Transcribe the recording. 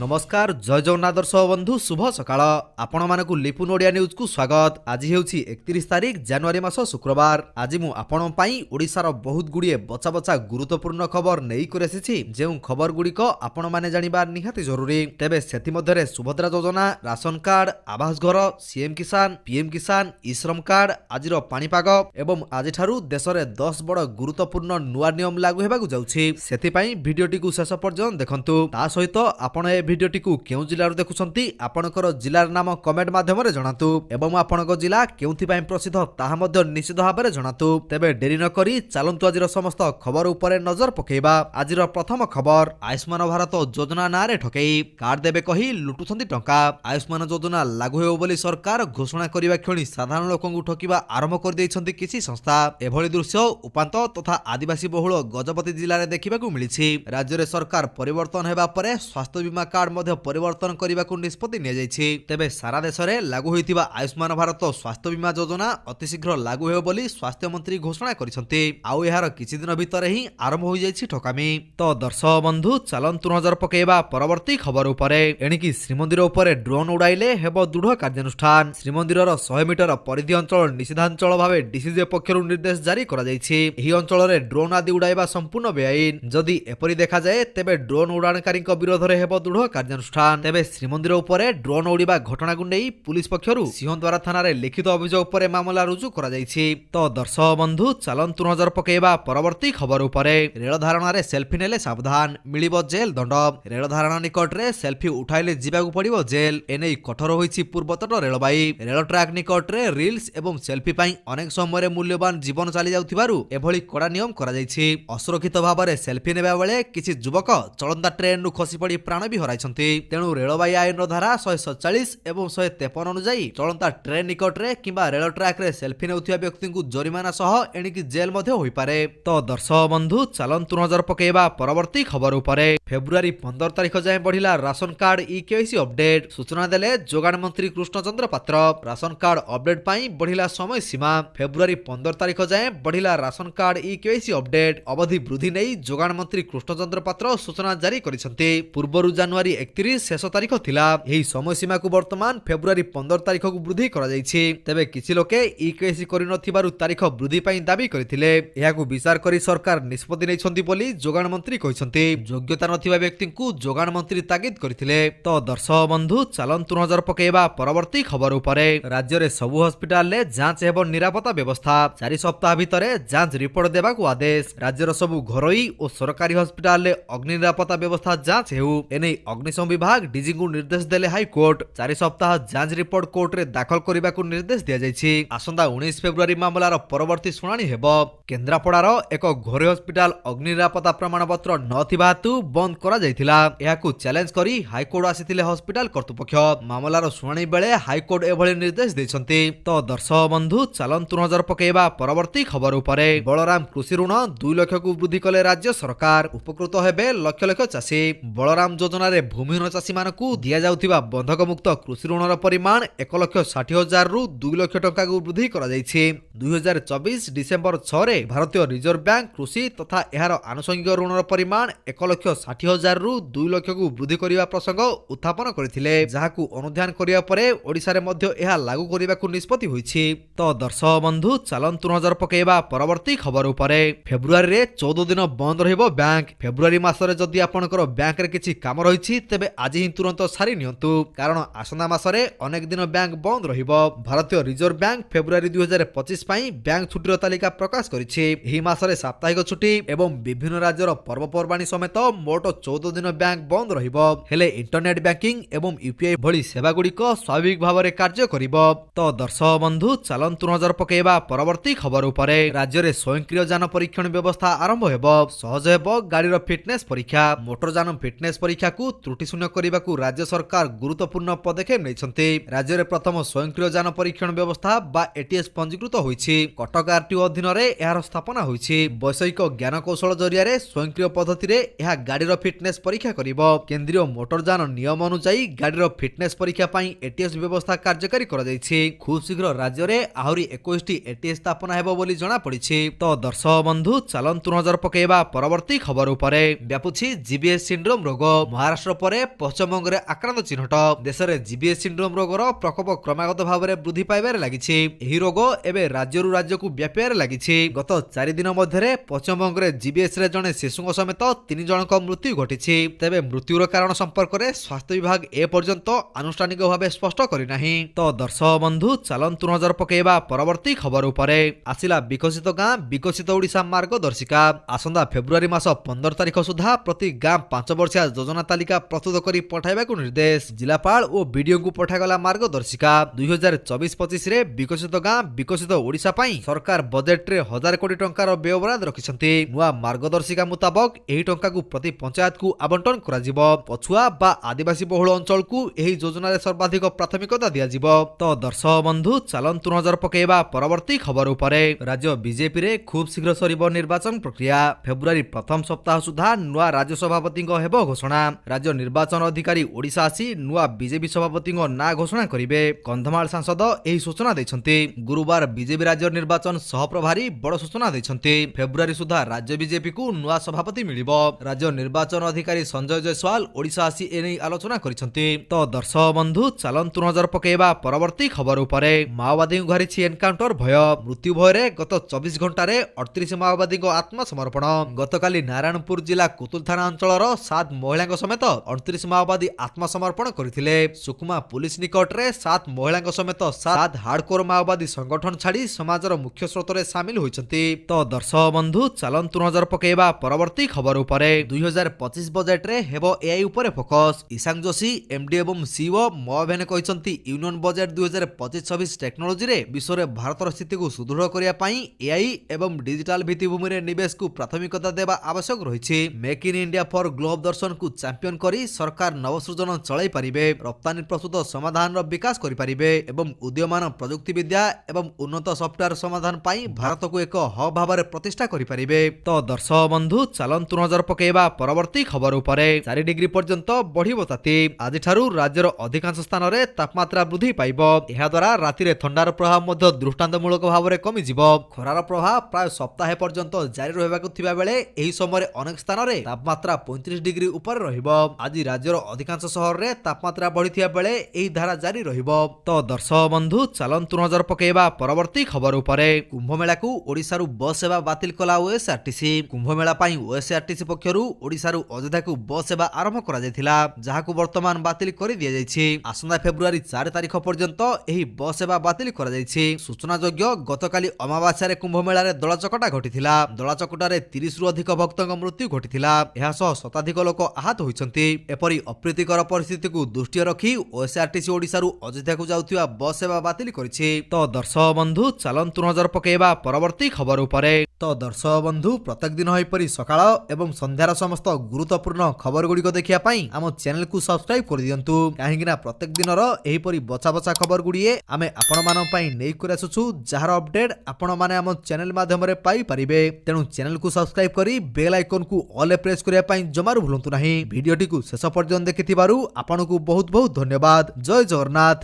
नमस्कार जय जगन्नाथ दर्शक बंधु शुभ सकाळ आपण मानकु लिपुन ओडिया न्यूज को स्वागत। आज हेउछि 31 तारिख जनवरी मास शुक्रवार। आज मु आपण पई ओडिसार बहुत गुडिए बचा बचा गुरुत्वपूर्ण खबर नेई कर आसीछि जे खबर गुडिक आपण माने जानिबा निहाती जरूरी। तेबे सेति मध्यरे सुभद्रा योजना, राशन कार्ड, आवास घर, सीएम किसान, पीएम किसान, ई श्रम कार्ड, आजिर पाणीपाग एवं आजिठारु देशरे 10 बड़ गुरुत्वपूर्ण नुआ नियम लागू हेबाकु जाउछि। सेति पई भिडियोटी को शेष पर्यंत देखंतु। ता सहित आपण ए भिडियोटी को केउ जिल्लार देखुछंती आपनकर जिल्लार नाम कमेंट माध्यमरे जणातु एवं आपनक जिल्ला केउथि पई प्रसिद्ध ताहा मध्ये निश्चित भाबरे जणातु। तेबे डेरी न करी चालंतु आजिर समस्त खबर उपरे नजर पकेइबा। आजिर प्रथम खबर, आयुष्मान भारत योजना नारे ठकेई, कार्ड देबे कही लुटुछंती टंका। आयुष्मान योजना लागू हेउ बोली सरकार घोषणा करिबा क्षणी साधारण लोकंकु ठकिबा आरंभ कर दैछंती किछि संस्था। एभଳି दृश्य उपांत तथा आदिवासी बहुल गजपति जिल्ला रे देखिबाकु मिलिछि। राज्य रे सरकार परिवर्तन हेबा परे स्वास्थ्य बीमा कार्ड मध्ये परिवर्तन करिबाकु निष्पत्ति ने जाइछि। तेबे सारा देश रे लागू होइतिबा आयुष्मान भारत स्वास्थ्य बीमा योजना अति शीघ्र लागू हेउ बोली स्वास्थ्य मंत्री घोषणा करिसंती। आउ एहार किछि दिन भितरे ही आरंभ होई जाइछि ठकामी। तो दर्शक बंधु चलंतु नजर पकेइबा परवर्ती खबर उपरे। एणिकी श्रीमंदिर उपरे ड्रोन उड़ाइले हेबो दृढ़ कार्यानुष्ठान। श्रीमंदिरर 100 मीटर परिधि अंचल निषेधांचल भावे डीसीजे पक्षरु निर्देश जारी करा जाइछि। एही अंचल रे ड्रोन आदि उड़ाइबा संपूर्ण बेआईन। जदि एपरि देखा जाए तेबे ड्रोन उड़ाणकारी विरोध रे हेबो दृढ़ कार्यानुष्ठान। तेबे श्रीमंदिर उपरे ड्रोन उड़िबा घटना को नै पुलिस पक्षरु सिंहद्वारा थाना रे लिखित अभियोग उपरे मामला रुजु करा जाइछि। तो दर्शक बंधु चलंतु नजर पकेइबा परवर्ती खबर उपरे। रेल धारणा रे सेल्फी नेले सावधान, मिलिबो जेल दंड। रेल धारणा निकट रे सेल्फी उठाइले जिबाकु पड़िबो जेल। एनै कठोर होइछि पूर्वतट रेलबाई। रेल ट्रैक निकट रे रील्स एवं सेल्फी पई अनेक समय रे मूल्यवान जीवन चली जाउथिबारु एभଳି कड़ा नियम करा जाइछि। असुरक्षित भाबरे सेल्फी नेबा बेले किछि युवक चलंता ट्रेन नु खसी पड़ी प्राण भी हराइछंती। तेणु रेलबाई आईन धारा 147 एवं 153 अनुसार चलंता ट्रेन निकट रे किंबा रेल ट्रैक रे सेल्फी नेउथिबा व्यक्ति को जरिमाना सह एणिकी जेल मध्ये होई पारे। तो दर्शक बंधु चलंतु नजर पकेइबा परवर्ती खबर उपरे। फेब्रुआरी 15 तारिख जाए बढ़िला ration card e KYC update. सूचना देले जोगाण मंत्री Krishnachandra Patra. Ration card update पाई बढ़िला समय सीमा। फेब्रुआरी 15 तारिख जाए बढ़िला ration card e KYC update. अवधि वृद्धि नै जोगाण मंत्री कृष्णचंद्र पात्र सूचना जारी करिसंती। पूर्वरु जनवरी 31 शेष तारिख थिला। एही समय सीमा को वर्तमान फेब्रुआरी 15 तारिख को वृद्धि करा जाइछि। तेबे किछि लोके ई केवाईसी करि नथिबारु तारिख वृद्धि पई दाबी करिथिले। एहाकु विचार करी सरकार निष्पत्ति नैछंती बोली जोगाण मंत्री कहिसंती। योग्यता नथिबा व्यक्ति को जोगाण मंत्री तागिद करिथिले। तो दर्शक बंधु चलंतु नजर पकेइबा परवर्ती खबर उपरे। राज्य रे सबु हॉस्पिटल ले जांच एवं निरापत्ता व्यवस्था। 4 सप्ताह भितरे जांच रिपोर्ट देबाकु आदेश। राज्यर सबु घरोई और सरकारी हॉस्पिटल ले अग्नि निरापत्ता व्यवस्था जांच हेउ। एनै अग्निशम विभाग डीजी को निर्देश देले हाईकोर्ट। 4 सप्ताह जांच रिपोर्ट कोर्ट रे दाखल करिबाकु निर्देश दिया जाइछि। आसंदा 19 फेब्रुआरी मामलार परवर्ती सुनानी हेबो। केन्द्रापड़ार एक घरोई हॉस्पिटल अग्नि निरापत्ता प्रमाणपत्र नथिबा हेतु बंद करा जाइथिला। एहाकु चैलेंज करी हाईकोर्ट आसिथिले हॉस्पिटल कर्तृपक्ष। मामलार सुनानी बेले हाईकोर्ट एभଳି निर्देश दैछंती। तो दर्शक बंधु चलंतु नजर पकेइबा परवर्ती खबर उपरे। बलराम कृषि ऋण 2 लाख को वृद्धि कले राज्य सरकार। उपकृत हेबे लक्ष लक्ष चाषी। बलराम योजना रे भूमिहीन चाषी मानकु दिया जाउथिबा बंधक मुक्त कृषि ऋणर परिमाण 1,60,000 रु 2 लाख टंका को वृद्धि करा जाइछि। 2024 डिसेंबर 6 रे भारतीय रिजर्व बैंक कृषि तथा एहार आनुषंगिक ऋणर परिमाण 1,60,000 रु 2 लाख को वृद्धि करिबा प्रसंग उत्थापन करथिले। जाहाकु अनुध्यान करिया परे ओडिसा रे मध्य एहा लागू करिबाकु निष्पत्ति होइछि। तो दर्शक बंधु चलंतु नजर पकेइबा परवर्ती खबर उपरे। फेब्रुआरी रे 14 दिन बंद रहिबो बैंक। फेब्रुआरी मासरे जदि आपनकर बैंक रे किछि काम रहिछि तेबे आज ही तुरंत सारी नियंतु, कारण आसंदा मासरे अनेक दिन बैंक बंद रहिबो। भारतीय रिजर्व बैंक फेब्रुआरी 2025 पई बैंक छुटीर तालिका प्रकाश करिछि। एही मासरे साप्ताहिक छुट्टी एवं विभिन्न राज्यर पर्वपर्वाणी समेत मोट 14 दिन बैंक बंद रहिबो। हेले इंटरनेट बैंकिंग एवं यूपीआई भली सेवा गुड़िक स्वाभाविक भाव कार्य करिबो। तो दर्शक बंधु चलंतु नजर पकेइबा परवर्ती खबर उपरे। राज्य रे स्वयंक्रिय यान परीक्षण व्यवस्था आरंभ हेबो। सहज हेबो गाड़ीर फिटनेस परीक्षा। मोटर यान फिटनेस परीक्षा को त्रुटि शून्य करबाकू राज्य सरकार गुरुत्वपूर्ण पदक्षेप नैछंती। राज्य रे प्रथम स्वयंक्रिय यान परीक्षण व्यवस्था बा एटीएस पंजीकृत होइछि। कटक आरटीओ अधीन रे एहार स्थापना होइछि। वैषयिक ज्ञान कौशल जरिया रे स्वयंक्रिय पद्धति रे एहा गाड़ीर फिटनेस परीक्षा करिबो। केंद्रीय मोटर यान नियम अनुसार गाड़ीर फिटनेस परीक्षा पई एटीएस व्यवस्था कार्यकारी करा जाइछि। खूब शीघ्र राज्य रे आहुरी 21 टी एटीएस स्थापना हेबो बोली जणा पड़िछि। तो दर्शक बंधु चलंतु नजर पकेइबा परवर्ती खबर उपरे। व्यापुछि जीबीएस सिंड्रोम रोग। महाराष्ट्र ପରେ ପଶ୍ଚିମବଙ୍ଗରେ ଆକ୍ରାନ୍ତ ଚିହ୍ନଟ। ଦେଶରେ ଜିବିଏସ୍ ସିଣ୍ଡ୍ରୋମ ରୋଗର ପ୍ରକୋପ କ୍ରମାଗତ ଭାବରେ ବୃଦ୍ଧି ପାଇବାରେ ଲାଗିଛି। ଏହି ରୋଗ ଏବେ ରାଜ୍ୟରୁ ରାଜ୍ୟକୁ ବ୍ୟାପିବାରେ ଲାଗିଛି। ଗତ 4 ଦିନ ମଧ୍ୟରେ ପଶ୍ଚିମବଙ୍ଗରେ ଜିବିଏସ୍ ରେ ଜଣେ ଶିଶୁଙ୍କ ସମେତ 3 ଜଣଙ୍କ ମୃତ୍ୟୁ ଘଟିଛି। ତେବେ ମୃତ୍ୟୁର କାରଣ ସମ୍ପର୍କରେ ସ୍ୱାସ୍ଥ୍ୟ ବିଭାଗ ଏପର୍ଯ୍ୟନ୍ତ ଆନୁଷ୍ଠାନିକ ଭାବେ ସ୍ପଷ୍ଟ କରିନାହିଁ। ତ ଦର୍ଶକ ବନ୍ଧୁ, ଚାଲନ୍ତୁ ନଜର ପକାଇବା ପରବର୍ତ୍ତୀ ଖବର ଉପରେ। ଆସିଲା ବିକଶିତ ଗାଁ ବିକଶିତ ଓଡ଼ିଶା ମାର୍ଗଦର୍ଶିକା। ଆସନ୍ତା ଫେବୃଆରୀ ମାସ 15 ତାରିଖ ସୁଦ୍ଧା ପ୍ରତି ଗାଁ 5 ବର୍ଷିଆ ଯୋଜନା ତାଲିକା ପ୍ରସ୍ତୁତ କରି ପଠାଇବାକୁ ନିର୍ଦ୍ଦେଶ। ଜିଲ୍ଲାପାଳ ଓ ବିଡିଓଙ୍କୁ ପଠାଗଲା ମାର୍ଗଦର୍ଶିକା। 2024-25 ରେ ବିକଶିତ ଗାଁ ବିକଶିତ ଓଡ଼ିଶା ପାଇଁ ସରକାର ବଜେଟରେ 1000 କୋଟି ଟଙ୍କାର ବ୍ୟୟବରାଦ ରଖିଛନ୍ତି। ନୂଆ ମାର୍ଗଦର୍ଶିକା ମୁତାବକ ଏହି ଟଙ୍କାକୁ ପ୍ରତି ପଞ୍ଚାୟତକୁ ଆବଣ୍ଟନ କରାଯିବ। ପଛୁଆ ବା ଆଦିବାସୀ ବହୁଳ ଅଞ୍ଚଳକୁ ଏହି ଯୋଜନାରେ ସର୍ବାଧିକ ପ୍ରାଥମିକତା ଦିଆଯିବ। ତ ଦର୍ଶକ ବନ୍ଧୁ, ଚାଲନ୍ତୁ ନଜର ପକାଇବା ପରବର୍ତ୍ତୀ ଖବର ଉପରେ। ରାଜ୍ୟ ବିଜେପିରେ ଖୁବ୍ ଶୀଘ୍ର ସରିବ ନିର୍ବାଚନ ପ୍ରକ୍ରିୟା। ଫେବୃଆରୀ ପ୍ରଥମ ସପ୍ତାହ ସୁଦ୍ଧା ନୂଆ ରାଜ୍ୟ ସଭାପତିଙ୍କ ହେବ ଘୋଷଣା। ରାଜ୍ୟ ନିର୍ବାଚନ ଅଧିକାରୀ ଓଡ଼ିଶା ଆସି ନୂଆ ବିଜେପି ସଭାପତିଙ୍କ ନାଁ ଘୋଷଣା କରିବେ। କନ୍ଧମାଳ ସାଂସଦ ଏହି ସୂଚନା ଦେଇଛନ୍ତି। ଗୁରୁବାର ବିଜେପି ରାଜ୍ୟ ନିର୍ବାଚନ ସହପ୍ରଭାରୀ ବଡ଼ ସୂଚନା ଦେଇଛନ୍ତି। ଫେବୃଆରୀ ସୁଦ୍ଧା ରାଜ୍ୟ ବିଜେପିକୁ ନୂଆ ସଭାପତି ମିଳିବ। ରାଜ୍ୟ ନିର୍ବାଚନ ଅଧିକାରୀ ସଞ୍ଜୟ ଜୟସ୍ୱାଲ ଓଡ଼ିଶା ଆସି ଏନେଇ ଆଲୋଚନା କରିଛନ୍ତି। ତ ଦର୍ଶକ ବନ୍ଧୁ, ଚାଲନ୍ତୁ ନଜର ପକାଇବା ପରବର୍ତ୍ତୀ ଖବର ଉପରେ। ମାଓବାଦୀଙ୍କୁ ଘାରିଛି ଏନକାଉଣ୍ଟର ଭୟ। ମୃତ୍ୟୁ ଭୟରେ ଗତ 24 ଘଣ୍ଟାରେ 38 ମାଓବାଦୀଙ୍କ ଆତ୍ମସମର୍ପଣ। ଗତକାଲି ନାରାୟଣପୁର ଜିଲ୍ଲା କୁତୁଲ ଥାନା ଅଞ୍ଚଳର 7 ମହିଳାଙ୍କ ସମେତ 29 ମାଓବାଦୀ ଆତ୍ମସମର୍ପଣ କରିଥିଲେ। ସୁକୁମା ପୁଲିସ ନିକଟରେ 7 ମହିଳାଙ୍କ ସମେତ 7 ହାର୍ଡକୋର ମାଓବାଦୀ ସଂଗଠନ ଛାଡ଼ି ସମାଜର ମୁଖ୍ୟ ସ୍ରୋତରେ ସାମିଲ ହୋଇଛନ୍ତି। ତ ଦର୍ଶକ ବନ୍ଧୁ, ଚାଲନ୍ତୁ ନଜର ପକାଇବା ପରବର୍ତ୍ତୀ ଖବର ଉପରେ। 2025 ବଜେଟରେ ହେବ ଏଆଇ ଉପରେ ଫୋକସ୍। ଇଶାଙ୍ଗ ଯୋଶୀ ଏମଡି ଏବଂ ସିଇଓ ମହାଭେନ କହିଛନ୍ତି ୟୁନିୟନ ବଜେଟ 2025-26 ଟେକ୍ନୋଲୋଜିରେ ବିଶ୍ୱରେ ଭାରତର ସ୍ଥିତିକୁ ସୁଦୃଢ଼ କରିବା ପାଇଁ ଏଆଇ ଏବଂ ଡିଜିଟାଲ ଭିତ୍ତିଭୂମିରେ ନିବେଶକୁ ପ୍ରାଥମିକତା ଦେବା ଆବଶ୍ୟକ ରହିଛି। Make in India for globe ଦର୍ଶନକୁ ଚାମ୍ପିୟନ କରି ସରକାର ନବସୃଜନ ଚଳାଇ ପାରିବେ, ରପ୍ତାନୀ ପ୍ରସ୍ତୁତ ସମାଧାନର ବିକାଶ କରିପାରିବେ ଏବଂ ଉଦୀୟମାନ ପ୍ରଯୁକ୍ତିବିଦ୍ୟା ଏବଂ ଉନ୍ନତ ସଫ୍ଟୱେୟାର ସମାଧାନ ପାଇଁ ଭାରତକୁ ଏକ ହବ୍ ଭାବରେ ପ୍ରତିଷ୍ଠା କରିପାରିବେ। ତ ଦର୍ଶକ ବନ୍ଧୁ, ଚାଲନ୍ତୁ ନଜର ପକାଇବା ପରବର୍ତ୍ତୀ ଖବର ଉପରେ। 4 ଡିଗ୍ରୀ ପର୍ଯ୍ୟନ୍ତ ବଢ଼ିବ ତାତି। ଆଜିଠାରୁ ରାଜ୍ୟର ଅଧିକାଂଶ ସ୍ଥାନରେ ତାପମାତ୍ରା ବୃଦ୍ଧି ପାଇବ। ଏହାଦ୍ୱାରା ରାତିରେ ଥଣ୍ଡାର ପ୍ରଭାବ ମଧ୍ୟ ଦୃଷ୍ଟାନ୍ତମୂଳକ ଭାବରେ କମିଯିବ। ଖରାର ପ୍ରଭାବ ପ୍ରାୟ ସପ୍ତାହେ ପର୍ଯ୍ୟନ୍ତ ଜାରି ରହିବାକୁ ଥିବା ବେଳେ ଏହି ସମୟରେ ଅନେକ ସ୍ଥାନରେ ତାପମାତ୍ରା 35 ଡିଗ୍ରୀ ଉପରେ ରହିବ। ଆଜି ରାଜ୍ୟର ଅଧିକାଂଶ ସହରରେ ତାପମାତ୍ରା ବଢ଼ିଥିବା ବେଳେ ଏହି ଧାରା ଜାରି ରହିବ। ତ ଦର୍ଶକ ବନ୍ଧୁ, ଚାଲନ୍ତୁ ନଜର ପକାଇବା ପରବର୍ତ୍ତୀ ଖବର ଉପରେ। କୁମ୍ଭମେଳାକୁ ଓଡ଼ିଶାରୁ ବସ୍ ସେବା ବାତିଲ କଲା ଓଏସ୍ଆରଟିସି। କୁମ୍ଭମେଳା ପାଇଁ ଓଏସ୍ଆରଟିସି ପକ୍ଷରୁ ଓଡ଼ିଶାରୁ ଅଯୋଧ୍ୟାକୁ ବସ୍ ସେବା ଆରମ୍ଭ କରାଯାଇଥିଲା, ଯାହାକୁ ବର୍ତ୍ତମାନ ବାତିଲ କରି ଦିଆଯାଇଛି। ଆସନ୍ତା ଫେବୃଆରୀ 4 ତାରିଖ ପର୍ଯ୍ୟନ୍ତ ଏହି ବସ୍ ସେବା ବାତିଲ କରାଯାଇଛି। ସୂଚନାଯୋଗ୍ୟ, ଗତକାଲି ଅମାବାସ୍ୟାରେ କୁମ୍ଭମେଳାରେ ଦଳାଚକଟା ଘଟିଥିଲା। ଦଳାଚକଟାରେ 30ରୁ ଅଧିକ ଭକ୍ତଙ୍କ ମୃତ୍ୟୁ ଘଟିଥିଲା। ଏହା ସହ ଶତାଧିକ ଲୋକ ଆହତ ହୋଇଛନ୍ତି। ଏପରି ଅପ୍ରୀତିକର ପରିସ୍ଥିତିକୁ ଦୃଷ୍ଟିରେ ରଖି ଓଏସ୍ଆରଟିସି ଓଡ଼ିଶାରୁ ଅଯୋଧ୍ୟାକୁ ଯାଉଥିବା ବସ୍ ସେବା ବାତିଲ କରିଛି। ତ ଦର୍ଶକ ବନ୍ଧୁ, ଚାଲନ୍ତୁ ନଜର ପକାଇବା ପରବର୍ତ୍ତୀ ଖବର ଉପରେ। ତ ଦର୍ଶକ ବନ୍ଧୁ, ପ୍ରତ୍ୟେକ ଦିନ ଏପରି ସକାଳ ଏବଂ ସନ୍ଧ୍ୟାର ସମସ୍ତ ଗୁରୁତ୍ୱପୂର୍ଣ୍ଣ ଖବର ଗୁଡ଼ିକ ଦେଖିବା ପାଇଁ ଆମ ଚ୍ୟାନେଲକୁ ସବସ୍କ୍ରାଇବ କରିଦିଅନ୍ତୁ। କାହିଁକିନା ପ୍ରତ୍ୟେକ ଦିନର ଏହିପରି ବଛା ବଛା ଖବର ଗୁଡ଼ିଏ ଆମେ ଆପଣମାନଙ୍କ ପାଇଁ ନେଇକରି ଆସୁଛୁ, ଯାହାର ଅପଡେଟ୍ ଆପଣମାନେ ଆମ ଚ୍ୟାନେଲ ମାଧ୍ୟମରେ ପାଇପାରିବେ। ତେଣୁ ଚ୍ୟାନେଲକୁ ସବସ୍କ୍ରାଇବ କରି ବେଲ୍ ଆଇକନକୁ ଅଲ୍ରେ ପ୍ରେସ୍ କରିବା ପାଇଁ ଜମାରୁ ଭୁଲନ୍ତୁ ନାହିଁ। ଭିଡ଼ିଓଟିକୁ ଶେଷ ପର୍ଯ୍ୟନ୍ତ ଦେଖିଥିବାରୁ ଆପଣଙ୍କୁ ବହୁତ ବହୁତ ଧନ୍ୟବାଦ। ଜୟ ଜଗନ୍ନାଥ।